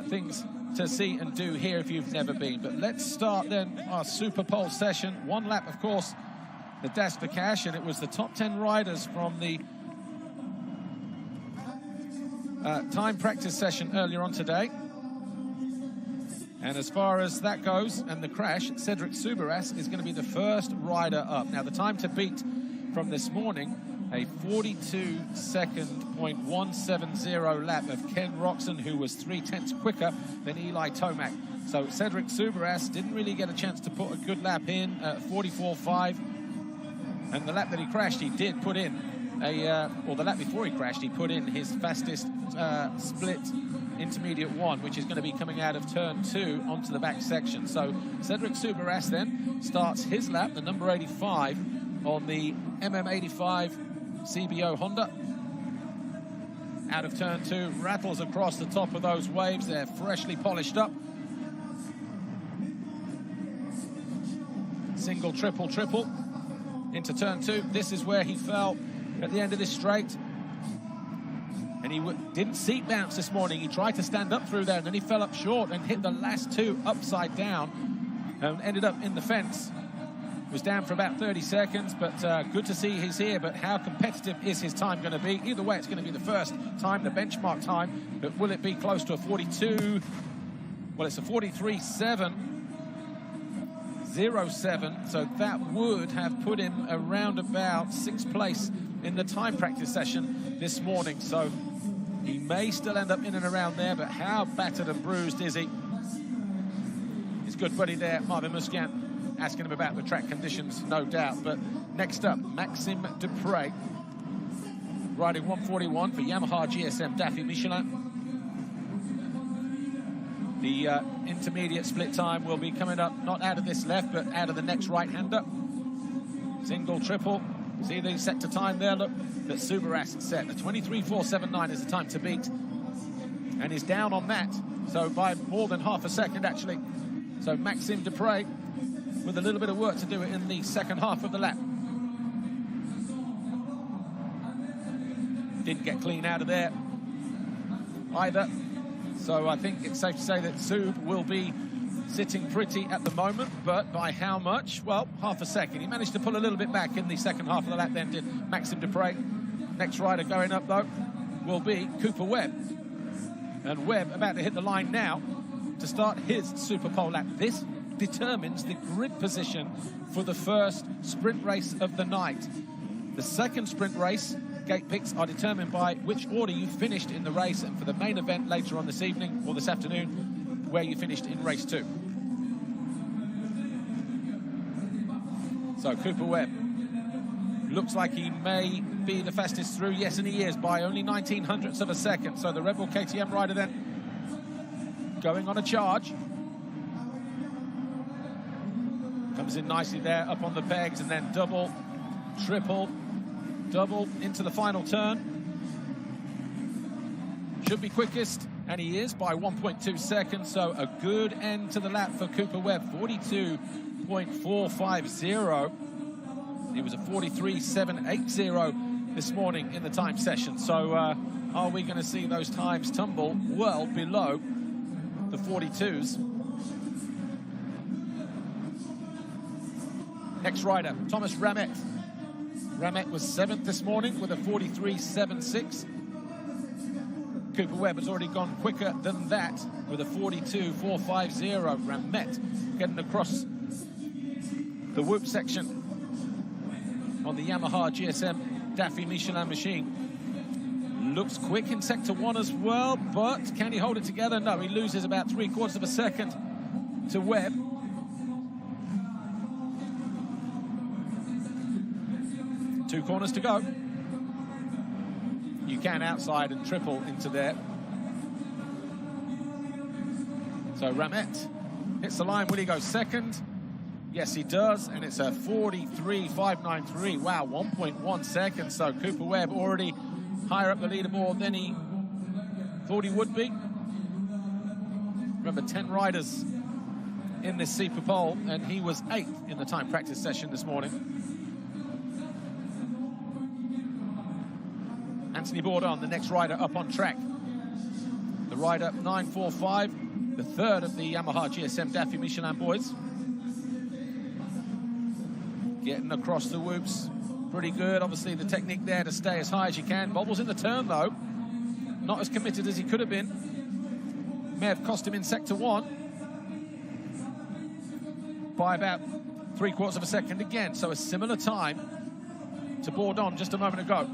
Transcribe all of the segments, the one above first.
things to see and do here if you've never been. But let's start then our Super Pole session. One lap, of course, the dash for cash, and it was the top 10 riders from the time practice session earlier on today. And as far as that goes, and the crash, Cedric Subaras is going to be the first rider up. Now, the time to beat from this morning, a 42.170 lap of Ken Roxon, who was 0.3 quicker than Eli Tomac. So Cedric Subaras didn't really get a chance to put a good lap in at 44.5. And the lap that he crashed, he did put in or the lap before he crashed, he put in his fastest split intermediate one, which is going to be coming out of turn 2 onto the back section. So Cedric Subaras then starts his lap, the number 85, on the MM85 CBO Honda. Out of turn 2, rattles across the top of those waves. They're freshly polished up. Single, triple, triple into turn 2. This is where he fell at the end of this straight. And he didn't seat bounce this morning. He tried to stand up through there, and then he fell up short and hit the last 2 upside down and ended up in the fence. Was down for about 30 seconds, but good to see he's here. But how competitive is his time going to be? Either way, it's going to be the first time, the benchmark time. But will it be close to a 42? Well, it's a 43.707. So that would have put him around about 6th place in the time practice session this morning. So he may still end up in and around there, but how battered and bruised is he? His good buddy there, Marvin Musquin, asking him about the track conditions, no doubt. But next up, Maxime Dupre, riding 141 for Yamaha GSM Daffy Michelin. The intermediate split time will be coming up, not out of this left, but out of the next right-hander. Single, triple. See the sector time there, look, that Subaras set. The 23.479 is the time to beat. And he's down on that, so by more than half a second, actually. So Maxime Dupre with a little bit of work to do in the second half of the lap. Didn't get clean out of there either. So I think it's safe to say that Sub will be sitting pretty at the moment, but by how much? Well, half a second. He managed to pull a little bit back in the second half of the lap then, did Maxime Dupre. Next rider going up, though, will be Cooper Webb. And Webb about to hit the line now to start his Super Pole lap. This determines the grid position for the first sprint race of the night. The second sprint race, gate picks are determined by which order you finished in the race, and for the main event later on this evening or this afternoon, where you finished in race 2. So Cooper Webb looks like he may be the fastest through. Yes, and he is by only 1900ths of a second. So the Red Bull KTM rider then going on a charge. Comes in nicely there, up on the pegs, and then double, triple, double into the final turn. Should be quickest, and he is by 1.2 seconds. So a good end to the lap for Cooper Webb, 42.450. He was a 43.780 this morning in the time session. So are we going to see those times tumble well below the 42s? Next rider, Thomas Ramet. Ramet was 7th this morning with a 43.76. Cooper Webb has already gone quicker than that with a 42.450. Ramet getting across the whoop section on the Yamaha GSM Daffy Michelin machine. Looks quick in sector 1 as well, but can he hold it together? No, he loses about 3/4 of a second to Webb. Two corners to go. You can outside and triple into there. So Ramet hits the line. Will he go second? Yes, he does, and it's a 43.593. Wow, 1.1 seconds. So Cooper Webb already higher up the leaderboard than he thought he would be. Remember, 10 riders in this Super Pole, and he was 8th in the time practice session this morning. Anthony Bourdon, the next rider up on track. The The rider 945, the third of the Yamaha GSM Daffy Michelin boys. Getting across the whoops, pretty good. Obviously the technique there to stay as high as you can. Bobbles in the turn though, not as committed as he could have been. May have cost him in sector 1 by about 3/4 of a second again. So a similar time to Bourdon just a moment ago.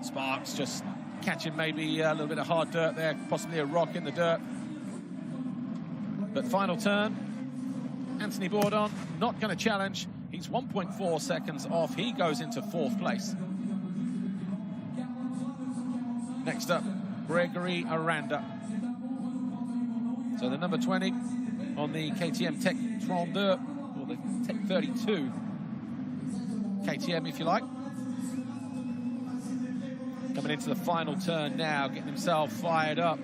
Sparks just catching maybe a little bit of hard dirt there, possibly a rock in the dirt. But final turn, Anthony Bourdon not going to challenge. He's 1.4 seconds off. He goes into 4th place. Next up, Gregory Aranda. So the number 20 on the KTM Tech 32, or the Tech 32 KTM, if you like. Coming into the final turn now, getting himself fired up.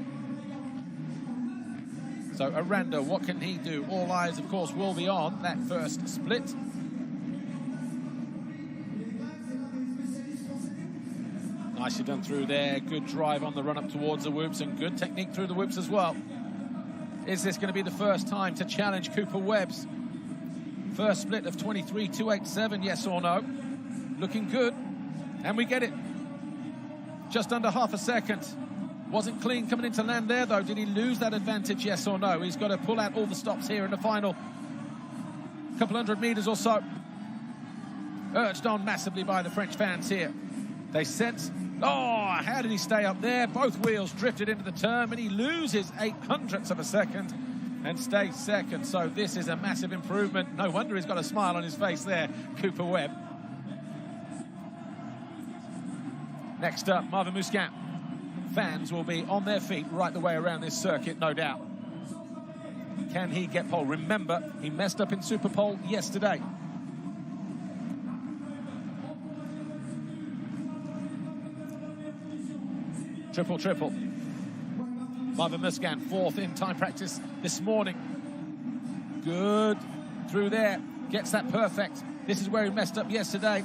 So Aranda, what can he do? All eyes, of course, will be on that first split. Nicely done through there. Good drive on the run up towards the whoops and good technique through the whoops as well. Is this going to be the first time to challenge Cooper Webb's first split of 23.287? Yes or no? Looking good. And we get it. Just under half a second. Wasn't clean coming into land there, though. Did he lose that advantage? Yes or no? He's got to pull out all the stops here in the final couple hundred meters or so. Urged on massively by the French fans here. They sense, oh, how did he stay up there? Both wheels drifted into the turn, and he loses 0.08 of a second and stays second. So this is a massive improvement. No wonder he's got a smile on his face there, Cooper Webb. Next up, Marvin Musquin. Fans will be on their feet right the way around this circuit, no doubt. Can he get pole? Remember, he messed up in Super Pole yesterday. Triple. Marvin Musquin, 4th in time practice this morning. Good through there. Gets that perfect. This is where he messed up yesterday.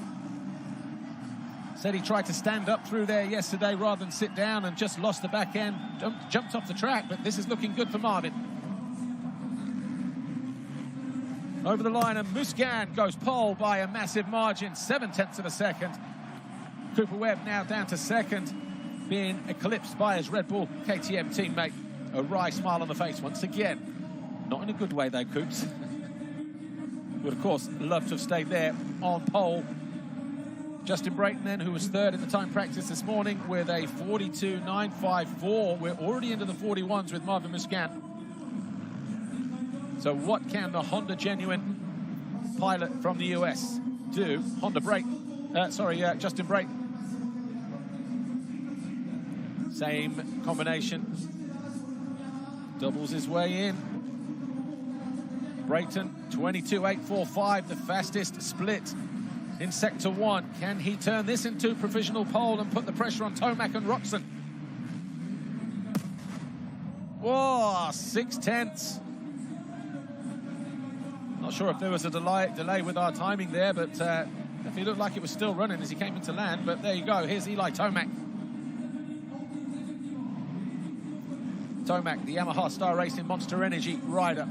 Said he tried to stand up through there yesterday rather than sit down and just lost the back end. Jumped off the track, but this is looking good for Marvin. Over the line, and Musquin goes pole by a massive margin, 0.7 of a second. Cooper Webb now down to second, being eclipsed by his Red Bull KTM teammate. A wry smile on the face once again. Not in a good way though, Coops. Would of course love to have stayed there on pole. Justin Brayton then, who was 3rd in the time practice this morning with a 42.954. We're already into the 41s with Marvin Musquin. So what can the Honda Genuine pilot from the US do? Justin Brayton. Same combination. Doubles his way in. Brayton, 22.845, the fastest split in sector 1. Can he turn this into provisional pole and put the pressure on Tomac and Roxon? Whoa, 0.6. Not sure if there was a delay with our timing there, but definitely looked like it was still running as he came into land. But there you go. Here's Eli Tomac. Tomac, the Yamaha Star Racing Monster Energy rider.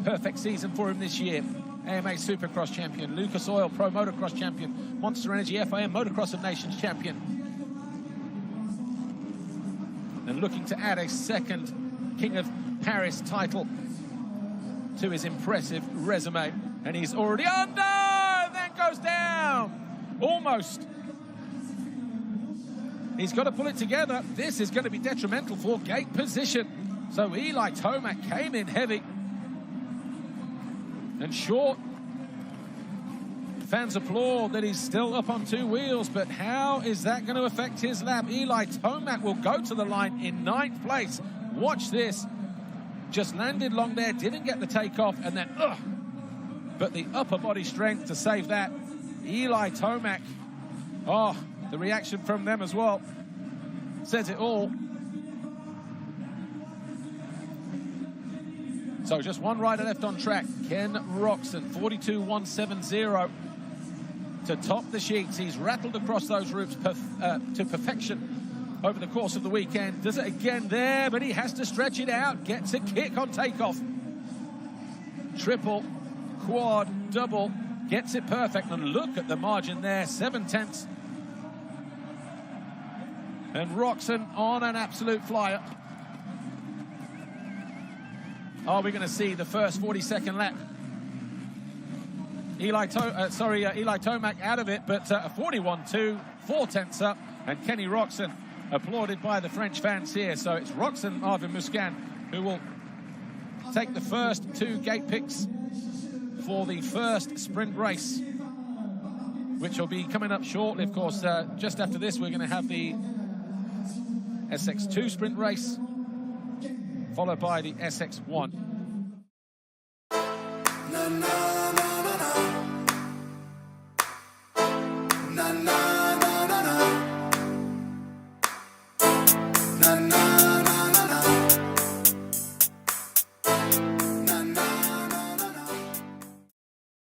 Perfect season for him this year. AMA Supercross champion, Lucas Oil Pro Motocross champion, Monster Energy FIM Motocross of Nations champion. And looking to add a second King of Paris title to his impressive resume. And he's already under! That goes down! Almost. He's got to pull it together. This is going to be detrimental for gate position. So Eli Tomac came in heavy and short. Fans applaud that he's still up on 2 wheels, but how is that going to affect his lap? Eli Tomac will go to the line in 9th place. Watch this. Just landed long there, didn't get the takeoff, and then, but the upper body strength to save that. Eli Tomac, the reaction from them as well says it all. So just one rider left on track. Ken Roxon, 42.170. to top the sheets. He's rattled across those routes to perfection over the course of the weekend. Does it again there, but he has to stretch it out. Gets a kick on takeoff. Triple, quad, double, gets it perfect. And look at the margin there, 7/10. And Roczen on an absolute flyer. Are we going to see the first 42nd lap? Eli Tomac out of it, but a 41.2, 4/10 up, and Kenny Roczen applauded by the French fans here. So it's Roczen, Arvin Muscan, who will take the first 2 gate picks for the first sprint race, which will be coming up shortly. Of course, just after this, we're going to have the SX2 sprint race, followed by the SX1.